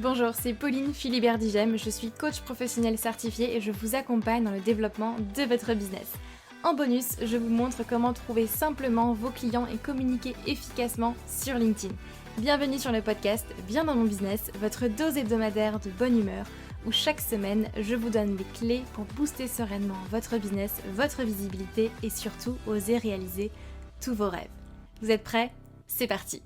Bonjour, c'est Pauline Philibert-Digem, je suis coach professionnel certifié et je vous accompagne dans le développement de votre business. En bonus, je vous montre comment trouver simplement vos clients et communiquer efficacement sur LinkedIn. Bienvenue sur le podcast Bien dans mon business, votre dose hebdomadaire de bonne humeur, où chaque semaine, je vous donne les clés pour booster sereinement votre business, votre visibilité et surtout oser réaliser tous vos rêves. Vous êtes prêts ? C'est parti!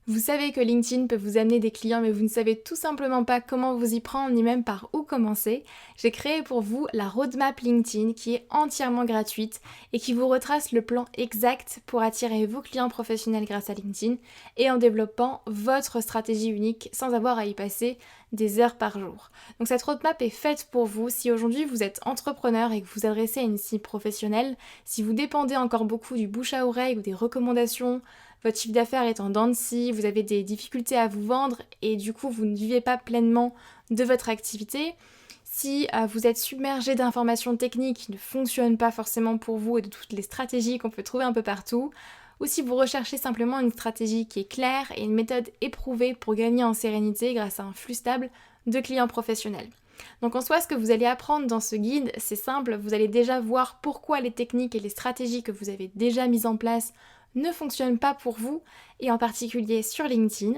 Vous savez que LinkedIn peut vous amener des clients, mais vous ne savez tout simplement pas comment vous y prendre ni même par où commencer. J'ai créé pour vous la roadmap LinkedIn qui est entièrement gratuite et qui vous retrace le plan exact pour attirer vos clients professionnels grâce à LinkedIn et en développant votre stratégie unique sans avoir à y passer des heures par jour. Donc cette roadmap est faite pour vous si aujourd'hui vous êtes entrepreneur et que vous vous adressez à une cible professionnelle, si vous dépendez encore beaucoup du bouche à oreille ou des recommandations, votre chiffre d'affaires est en dents de scie, vous avez des difficultés à vous vendre et du coup vous ne vivez pas pleinement de votre activité. Si vous êtes submergé d'informations techniques qui ne fonctionnent pas forcément pour vous et de toutes les stratégies qu'on peut trouver un peu partout, ou si vous recherchez simplement une stratégie qui est claire et une méthode éprouvée pour gagner en sérénité grâce à un flux stable de clients professionnels. Donc en soi, ce que vous allez apprendre dans ce guide, c'est simple, vous allez déjà voir pourquoi les techniques et les stratégies que vous avez déjà mises en place ne fonctionnent pas pour vous, et en particulier sur LinkedIn.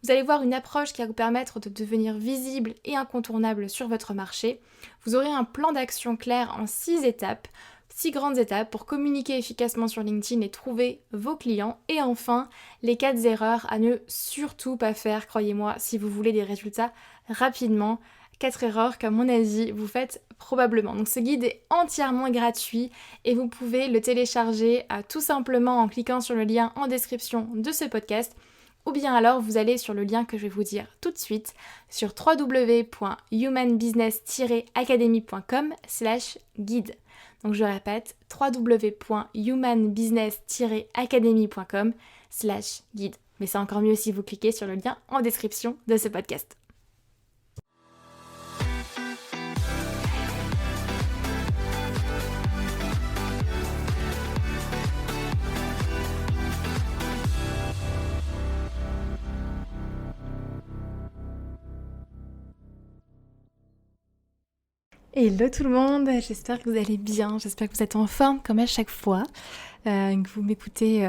Vous allez voir une approche qui va vous permettre de devenir visible et incontournable sur votre marché. Vous aurez un plan d'action clair en 6 étapes, 6 grandes étapes pour communiquer efficacement sur LinkedIn et trouver vos clients. Et enfin, les 4 erreurs à ne surtout pas faire, croyez-moi, si vous voulez des résultats rapidement. 4 erreurs qu'à mon avis vous faites probablement. Donc ce guide est entièrement gratuit et vous pouvez le télécharger tout simplement en cliquant sur le lien en description de ce podcast, ou bien alors vous allez sur le lien que je vais vous dire tout de suite sur www.humanbusiness-academy.com/guide. Donc je répète, www.humanbusiness-academy.com/guide. Mais c'est encore mieux si vous cliquez sur le lien en description de ce podcast. Hello tout le monde, j'espère que vous allez bien, j'espère que vous êtes en forme comme à chaque fois, que vous m'écoutez,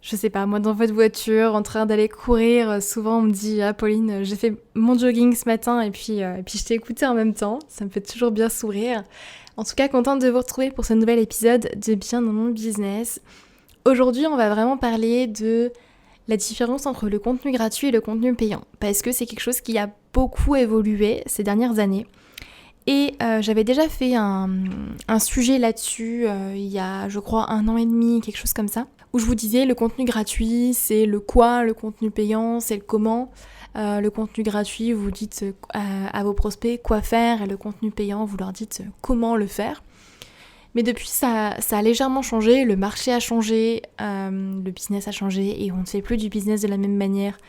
je sais pas, moi dans votre voiture, en train d'aller courir, souvent on me dit « Ah Pauline, j'ai fait mon jogging ce matin et puis je t'ai écouté en même temps », ça me fait toujours bien sourire. En tout cas, contente de vous retrouver pour ce nouvel épisode de Bien dans mon business. Aujourd'hui, on va vraiment parler de la différence entre le contenu gratuit et le contenu payant, parce que c'est quelque chose qui a beaucoup évolué ces dernières années. Et j'avais déjà fait un sujet là-dessus il y a, je crois, 1 an et demi, quelque chose comme ça, où je vous disais le contenu gratuit, c'est le quoi, le contenu payant, c'est le comment. Le contenu gratuit, vous dites à vos prospects quoi faire, et le contenu payant, vous leur dites comment le faire. Mais depuis, ça a légèrement changé, le marché a changé, le business a changé, et on ne fait plus du business de la même manière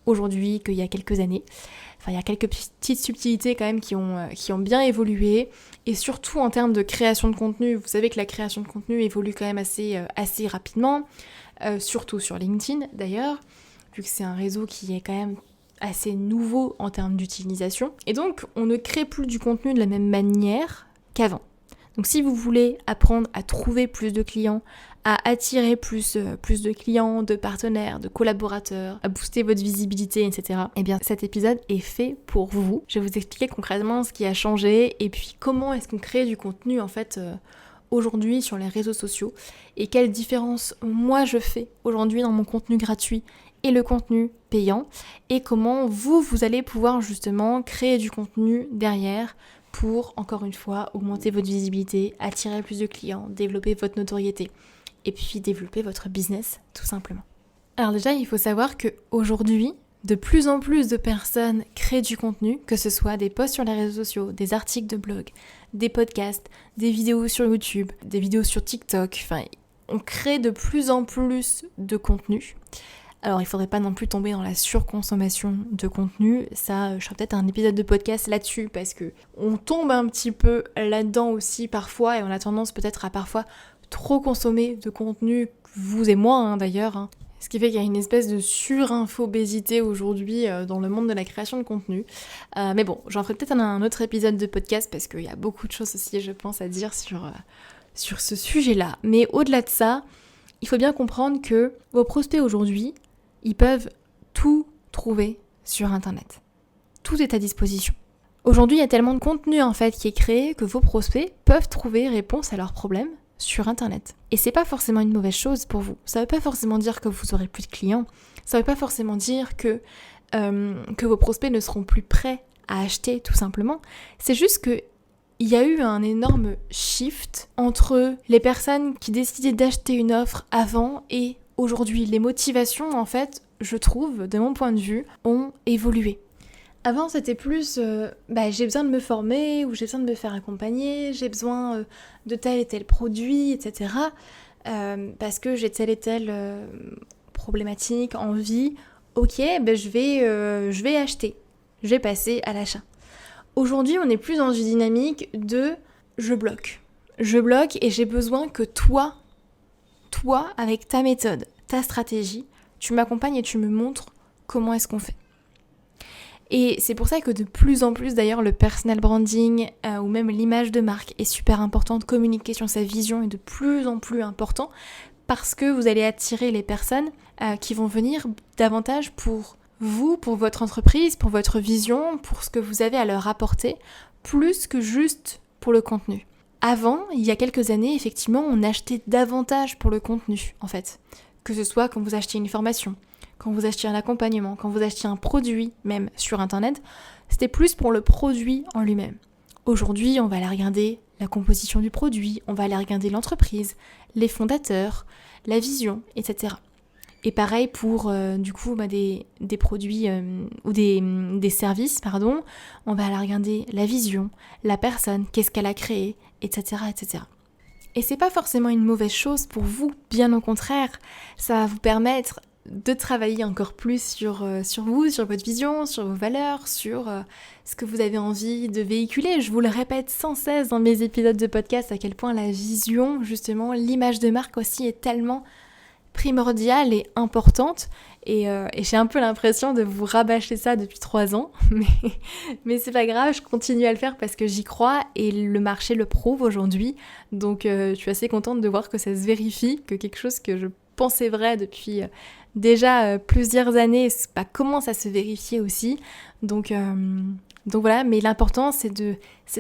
aujourd'hui qu'il y a quelques années. Enfin, il y a quelques petites subtilités quand même qui ont bien évolué, et surtout en termes de création de contenu. Vous savez que la création de contenu évolue quand même assez rapidement, surtout sur LinkedIn d'ailleurs, vu que c'est un réseau qui est quand même assez nouveau en termes d'utilisation. Et donc, on ne crée plus du contenu de la même manière qu'avant. Donc si vous voulez apprendre à trouver plus de clients, à attirer plus de clients, de partenaires, de collaborateurs, à booster votre visibilité, etc., eh bien cet épisode est fait pour vous. Je vais vous expliquer concrètement ce qui a changé et puis comment est-ce qu'on crée du contenu en fait aujourd'hui sur les réseaux sociaux et quelle différence moi je fais aujourd'hui dans mon contenu gratuit et le contenu payant, et comment vous allez pouvoir justement créer du contenu derrière pour, encore une fois, augmenter votre visibilité, attirer plus de clients, développer votre notoriété et puis développer votre business tout simplement. Alors déjà, il faut savoir qu'aujourd'hui, de plus en plus de personnes créent du contenu, que ce soit des posts sur les réseaux sociaux, des articles de blog, des podcasts, des vidéos sur YouTube, des vidéos sur TikTok, enfin, on crée de plus en plus de contenu. Alors il faudrait pas non plus tomber dans la surconsommation de contenu, ça je ferai peut-être un épisode de podcast là-dessus parce que on tombe un petit peu là-dedans aussi parfois et on a tendance peut-être à parfois trop consommer de contenu, vous et moi d'ailleurs, Ce qui fait qu'il y a une espèce de surinfobésité aujourd'hui dans le monde de la création de contenu. Mais bon, j'en ferai peut-être un autre épisode de podcast parce qu'il y a beaucoup de choses aussi, je pense, à dire sur ce sujet-là. Mais au-delà de ça, il faut bien comprendre que vos prospects aujourd'hui, ils peuvent tout trouver sur Internet. Tout est à disposition. Aujourd'hui, il y a tellement de contenu en fait qui est créé que vos prospects peuvent trouver réponse à leurs problèmes sur Internet. Et c'est pas forcément une mauvaise chose pour vous. Ça veut pas forcément dire que vous aurez plus de clients. Ça veut pas forcément dire que vos prospects ne seront plus prêts à acheter tout simplement. C'est juste que il y a eu un énorme shift entre les personnes qui décidaient d'acheter une offre avant et aujourd'hui. Les motivations, en fait, je trouve, de mon point de vue, ont évolué. Avant, c'était plus j'ai besoin de me former ou j'ai besoin de me faire accompagner, j'ai besoin de tel et tel produit, etc. Parce que j'ai telle et telle problématique, envie. Ok, je vais acheter. Je vais passer à l'achat. Aujourd'hui, on est plus dans une dynamique de je bloque. Je bloque et j'ai besoin que toi, avec ta méthode, ta stratégie, tu m'accompagnes et tu me montres comment est-ce qu'on fait. Et c'est pour ça que de plus en plus d'ailleurs le personal branding ou même l'image de marque est super importante, communiquer sur sa vision est de plus en plus important parce que vous allez attirer les personnes qui vont venir davantage pour vous, pour votre entreprise, pour votre vision, pour ce que vous avez à leur apporter, plus que juste pour le contenu. Avant, il y a quelques années, effectivement, on achetait davantage pour le contenu en fait, que ce soit quand vous achetiez une formation, quand vous achetiez un accompagnement, quand vous achetiez un produit, même sur Internet, c'était plus pour le produit en lui-même. Aujourd'hui, on va aller regarder la composition du produit, on va aller regarder l'entreprise, les fondateurs, la vision, etc. Et pareil pour des produits ou des services, on va aller regarder la vision, la personne, qu'est-ce qu'elle a créé, etc., etc. Et c'est pas forcément une mauvaise chose pour vous, bien au contraire, ça va vous permettre de travailler encore plus sur vous, sur votre vision, sur vos valeurs, sur ce que vous avez envie de véhiculer. Je vous le répète sans cesse dans mes épisodes de podcast à quel point la vision, justement, l'image de marque aussi est tellement primordiale et importante. Et j'ai un peu l'impression de vous rabâcher ça depuis 3 ans, mais c'est pas grave, je continue à le faire parce que j'y crois et le marché le prouve aujourd'hui. Donc je suis assez contente de voir que ça se vérifie, que quelque chose que je pensais vrai depuis déjà plusieurs années commence à se vérifier aussi. Donc voilà, mais l'important c'est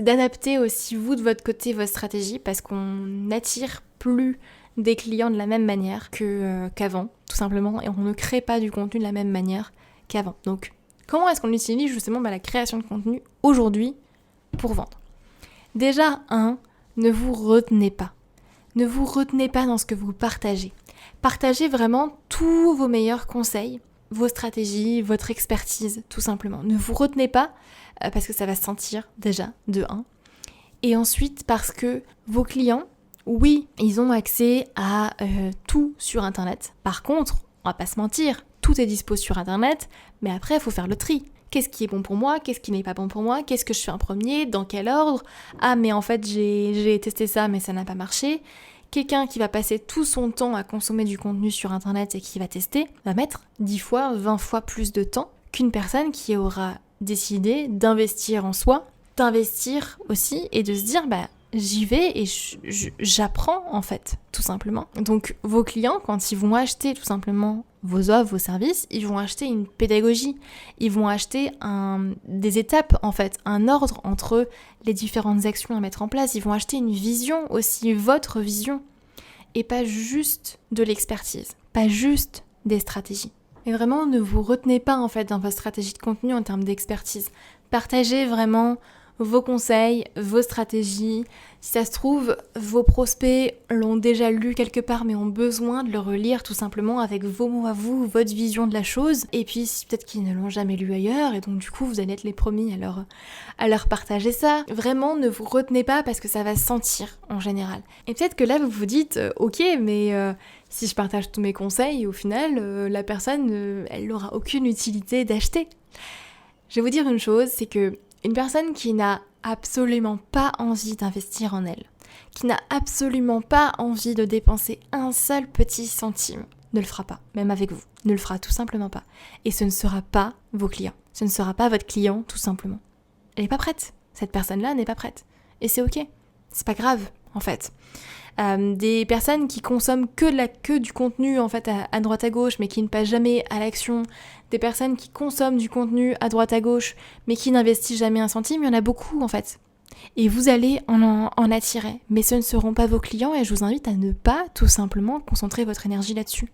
d'adapter aussi vous de votre côté votre stratégie parce qu'on n'attire plus des clients de la même manière qu'avant, tout simplement, et on ne crée pas du contenu de la même manière qu'avant. Donc comment est-ce qu'on utilise justement la création de contenu aujourd'hui pour vendre ? Déjà, ne vous retenez pas. Ne vous retenez pas dans ce que vous partagez. Partagez vraiment tous vos meilleurs conseils, vos stratégies, votre expertise, tout simplement. Ne vous retenez pas parce que ça va se sentir déjà, de 1. Et ensuite parce que vos clients, oui, ils ont accès à tout sur Internet. Par contre, on va pas se mentir, tout est dispo sur Internet, mais après, il faut faire le tri. Qu'est-ce qui est bon pour moi ? Qu'est-ce qui n'est pas bon pour moi ? Qu'est-ce que je fais en premier ? Dans quel ordre ? Ah, mais en fait, j'ai testé ça, mais ça n'a pas marché. Quelqu'un qui va passer tout son temps à consommer du contenu sur Internet et qui va tester, va mettre 10 fois, 20 fois plus de temps qu'une personne qui aura décidé d'investir en soi, d'investir aussi et de se dire, j'y vais et j'apprends en fait, tout simplement. Donc vos clients, quand ils vont acheter tout simplement vos offres, vos services, ils vont acheter une pédagogie, ils vont acheter des étapes en fait, un ordre entre les différentes actions à mettre en place, ils vont acheter une vision aussi, votre vision, et pas juste de l'expertise, pas juste des stratégies. Et vraiment, ne vous retenez pas en fait dans votre stratégie de contenu en termes d'expertise. Partagez vraiment vos conseils, vos stratégies. Si ça se trouve, vos prospects l'ont déjà lu quelque part mais ont besoin de le relire tout simplement avec vos mots à vous, votre vision de la chose. Et puis peut-être qu'ils ne l'ont jamais lu ailleurs et donc du coup vous allez être les premiers à leur partager ça. Vraiment ne vous retenez pas parce que ça va se sentir en général. Et peut-être que là vous vous dites ok mais si je partage tous mes conseils au final la personne elle n'aura aucune utilité d'acheter. Je vais vous dire une chose, c'est que une personne qui n'a absolument pas envie d'investir en elle, qui n'a absolument pas envie de dépenser un seul petit centime, ne le fera pas, même avec vous. Ne le fera tout simplement pas. Et ce ne sera pas vos clients. Ce ne sera pas votre client, tout simplement. Elle n'est pas prête. Cette personne-là n'est pas prête. Et c'est ok. C'est pas grave, en fait. Des personnes qui consomment que du contenu, en fait, à droite à gauche, mais qui ne passent jamais à l'action. Des personnes qui consomment du contenu à droite à gauche, mais qui n'investissent jamais un centime. Il y en a beaucoup, en fait. Et vous allez en attirer. Mais ce ne seront pas vos clients et je vous invite à ne pas tout simplement concentrer votre énergie là-dessus.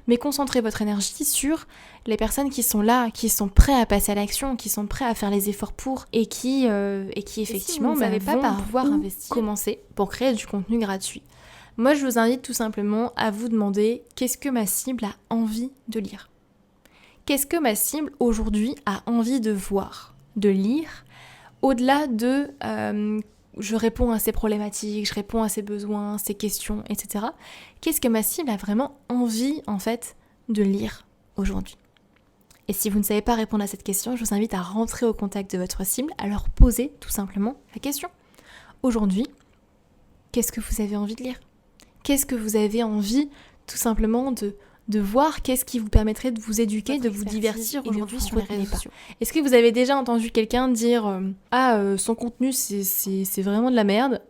Mais concentrez votre énergie sur les personnes qui sont là, qui sont prêts à passer à l'action, qui sont prêts à faire les efforts pour et qui effectivement vont pouvoir investir, commencer pour créer du contenu gratuit. Moi, je vous invite tout simplement à vous demander qu'est-ce que ma cible a envie de lire ? Qu'est-ce que ma cible aujourd'hui a envie de voir, de lire ? Au-delà de je réponds à ses problématiques, je réponds à ses besoins, ses questions, etc. Qu'est-ce que ma cible a vraiment envie, en fait, de lire aujourd'hui ? Et si vous ne savez pas répondre à cette question, je vous invite à rentrer au contact de votre cible, à leur poser tout simplement la question. Aujourd'hui, qu'est-ce que vous avez envie de lire ? Qu'est-ce que vous avez envie, tout simplement, de voir qu'est-ce qui vous permettrait de vous éduquer, de vous divertir aujourd'hui sur les réseaux sociaux. Est-ce que vous avez déjà entendu quelqu'un dire son contenu c'est vraiment de la merde,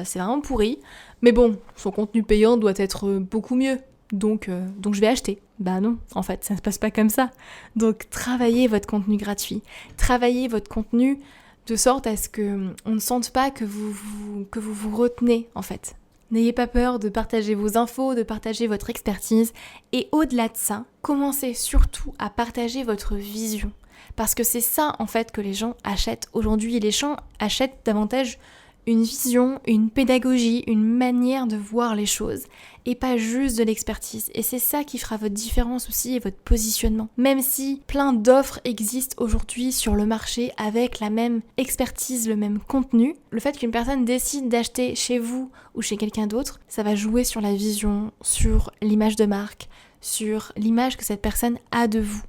c'est vraiment pourri, mais bon, son contenu payant doit être beaucoup mieux, donc je vais acheter. Bah non, en fait, ça ne se passe pas comme ça. Donc travaillez votre contenu gratuit, travaillez votre contenu de sorte à ce qu'on ne sente pas que vous vous retenez, en fait. N'ayez pas peur de partager vos infos, de partager votre expertise. Et au-delà de ça, commencez surtout à partager votre vision. Parce que c'est ça, en fait, que les gens achètent aujourd'hui. Les gens achètent davantage une vision, une pédagogie, une manière de voir les choses. Et pas juste de l'expertise. Et c'est ça qui fera votre différence aussi et votre positionnement. Même si plein d'offres existent aujourd'hui sur le marché avec la même expertise, le même contenu, le fait qu'une personne décide d'acheter chez vous ou chez quelqu'un d'autre, ça va jouer sur la vision, sur l'image de marque, sur l'image que cette personne a de vous.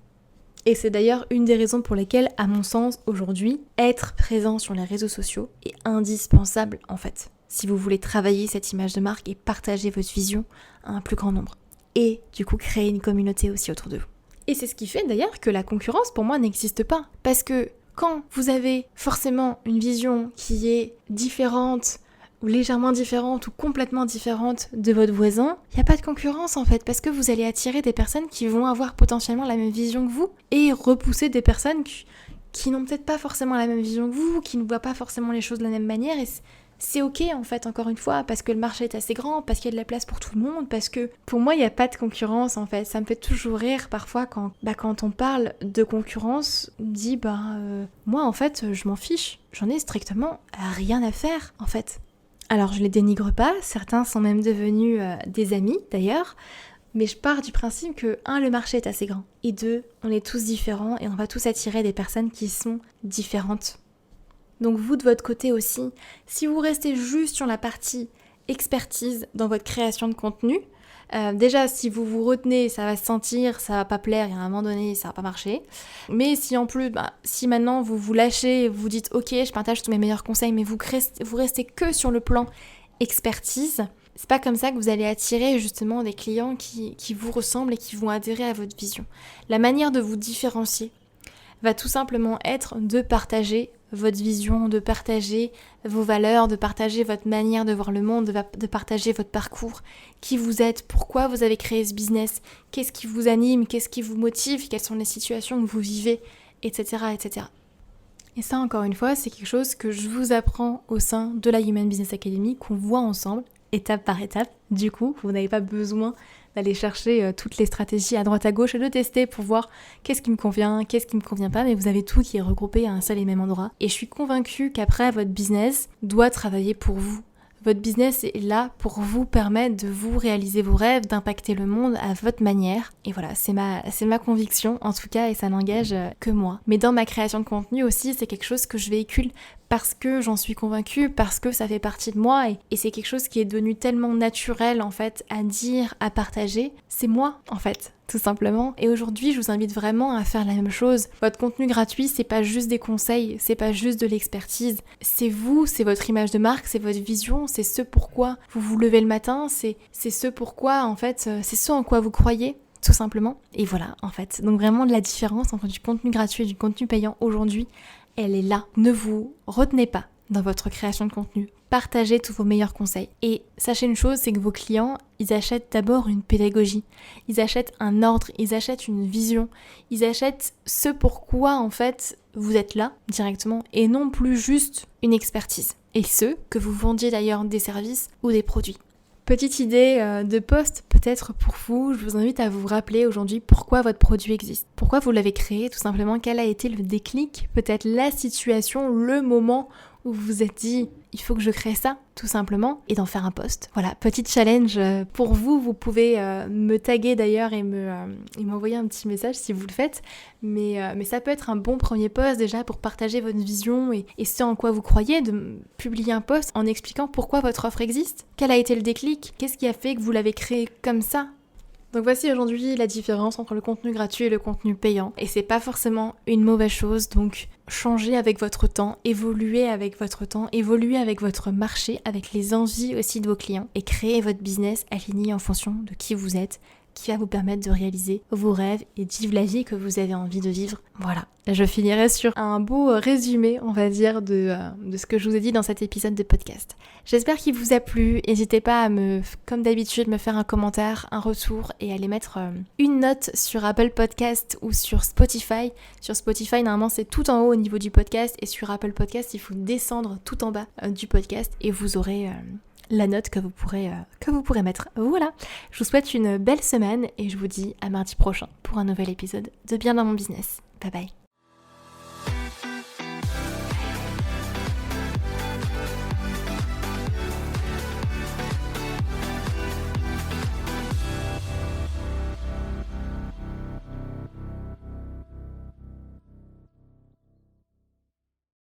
Et c'est d'ailleurs une des raisons pour lesquelles, à mon sens, aujourd'hui, être présent sur les réseaux sociaux est indispensable en fait. Si vous voulez travailler cette image de marque et partager votre vision à un plus grand nombre. Et du coup, créer une communauté aussi autour de vous. Et c'est ce qui fait d'ailleurs que la concurrence pour moi n'existe pas. Parce que quand vous avez forcément une vision qui est différente, ou légèrement différente ou complètement différente de votre voisin, il n'y a pas de concurrence en fait, parce que vous allez attirer des personnes qui vont avoir potentiellement la même vision que vous et repousser des personnes qui n'ont peut-être pas forcément la même vision que vous, qui ne voient pas forcément les choses de la même manière et c'est ok en fait, encore une fois, parce que le marché est assez grand, parce qu'il y a de la place pour tout le monde, parce que pour moi il n'y a pas de concurrence en fait. Ça me fait toujours rire parfois quand on parle de concurrence, on dit moi en fait je m'en fiche, j'en ai strictement rien à faire en fait. Alors je les dénigre pas, certains sont même devenus des amis d'ailleurs, mais je pars du principe que 1, le marché est assez grand, et 2, on est tous différents et on va tous attirer des personnes qui sont différentes. Donc vous de votre côté aussi, si vous restez juste sur la partie expertise dans votre création de contenu, déjà si vous vous retenez, ça va se sentir, ça va pas plaire et à un moment donné ça va pas marcher. Mais si en plus, si maintenant vous vous lâchez, vous dites ok je partage tous mes meilleurs conseils, mais vous restez que sur le plan expertise, c'est pas comme ça que vous allez attirer justement des clients qui vous ressemblent et qui vont adhérer à votre vision. La manière de vous différencier va tout simplement être de partager votre vision, de partager vos valeurs, de partager votre manière de voir le monde, de partager votre parcours, qui vous êtes, pourquoi vous avez créé ce business, qu'est-ce qui vous anime, qu'est-ce qui vous motive, quelles sont les situations que vous vivez, etc., etc. Et ça, encore une fois, c'est quelque chose que je vous apprends au sein de la Human Business Academy, qu'on voit ensemble, étape par étape. Du coup, vous n'avez pas besoin d'aller chercher toutes les stratégies à droite à gauche et de tester pour voir qu'est-ce qui me convient, qu'est-ce qui me convient pas, mais vous avez tout qui est regroupé à un seul et même endroit. Et je suis convaincue qu'après, votre business doit travailler pour vous. Votre business est là pour vous permettre de vous réaliser vos rêves, d'impacter le monde à votre manière. Et voilà, c'est ma conviction en tout cas et ça n'engage que moi. Mais dans ma création de contenu aussi, c'est quelque chose que je véhicule parce que j'en suis convaincue, parce que ça fait partie de moi et c'est quelque chose qui est devenu tellement naturel en fait à dire, à partager. C'est moi en fait, tout tout simplement. Et aujourd'hui, je vous invite vraiment à faire la même chose. Votre contenu gratuit, c'est pas juste des conseils, c'est pas juste de l'expertise. C'est vous, c'est votre image de marque, c'est votre vision, c'est ce pourquoi vous vous levez le matin, c'est ce pourquoi, en fait, c'est ce en quoi vous croyez, tout simplement. Et voilà, en fait. Donc vraiment, la différence entre du contenu gratuit et du contenu payant aujourd'hui, elle est là. Ne vous retenez pas dans votre création de contenu. Partagez tous vos meilleurs conseils. Et sachez une chose, c'est que vos clients, ils achètent d'abord une pédagogie. Ils achètent un ordre, ils achètent une vision. Ils achètent ce pourquoi, en fait, vous êtes là directement et non plus juste une expertise. Et ce, que vous vendiez d'ailleurs des services ou des produits. Petite idée de post peut-être pour vous, je vous invite à vous rappeler aujourd'hui pourquoi votre produit existe. Pourquoi vous l'avez créé, tout simplement, quel a été le déclic, peut-être la situation, le moment où vous vous êtes dit il faut que je crée ça, tout simplement, et d'en faire un post. Voilà, petit challenge pour vous, vous pouvez me taguer d'ailleurs et m'envoyer un petit message si vous le faites, mais ça peut être un bon premier post déjà pour partager votre vision et ce en quoi vous croyez, de publier un post en expliquant pourquoi votre offre existe, quel a été le déclic, qu'est-ce qui a fait que vous l'avez créé comme ça. Donc voici aujourd'hui la différence entre le contenu gratuit et le contenu payant. Et c'est pas forcément une mauvaise chose, donc changez avec votre temps, évoluez avec votre temps, évoluez avec votre marché, avec les envies aussi de vos clients et créez votre business aligné en fonction de qui vous êtes, qui va vous permettre de réaliser vos rêves et de vivre la vie que vous avez envie de vivre. Voilà. Je finirai sur un beau résumé, on va dire, de ce que je vous ai dit dans cet épisode de podcast. J'espère qu'il vous a plu. N'hésitez pas à comme d'habitude, me faire un commentaire, un retour et à aller mettre une note sur Apple Podcast ou sur Spotify. Sur Spotify, normalement, c'est tout en haut au niveau du podcast et sur Apple Podcast, il faut descendre tout en bas du podcast et vous aurez la note que vous pourrez mettre. Voilà, je vous souhaite une belle semaine et je vous dis à mardi prochain pour un nouvel épisode de Bien dans mon business. Bye bye.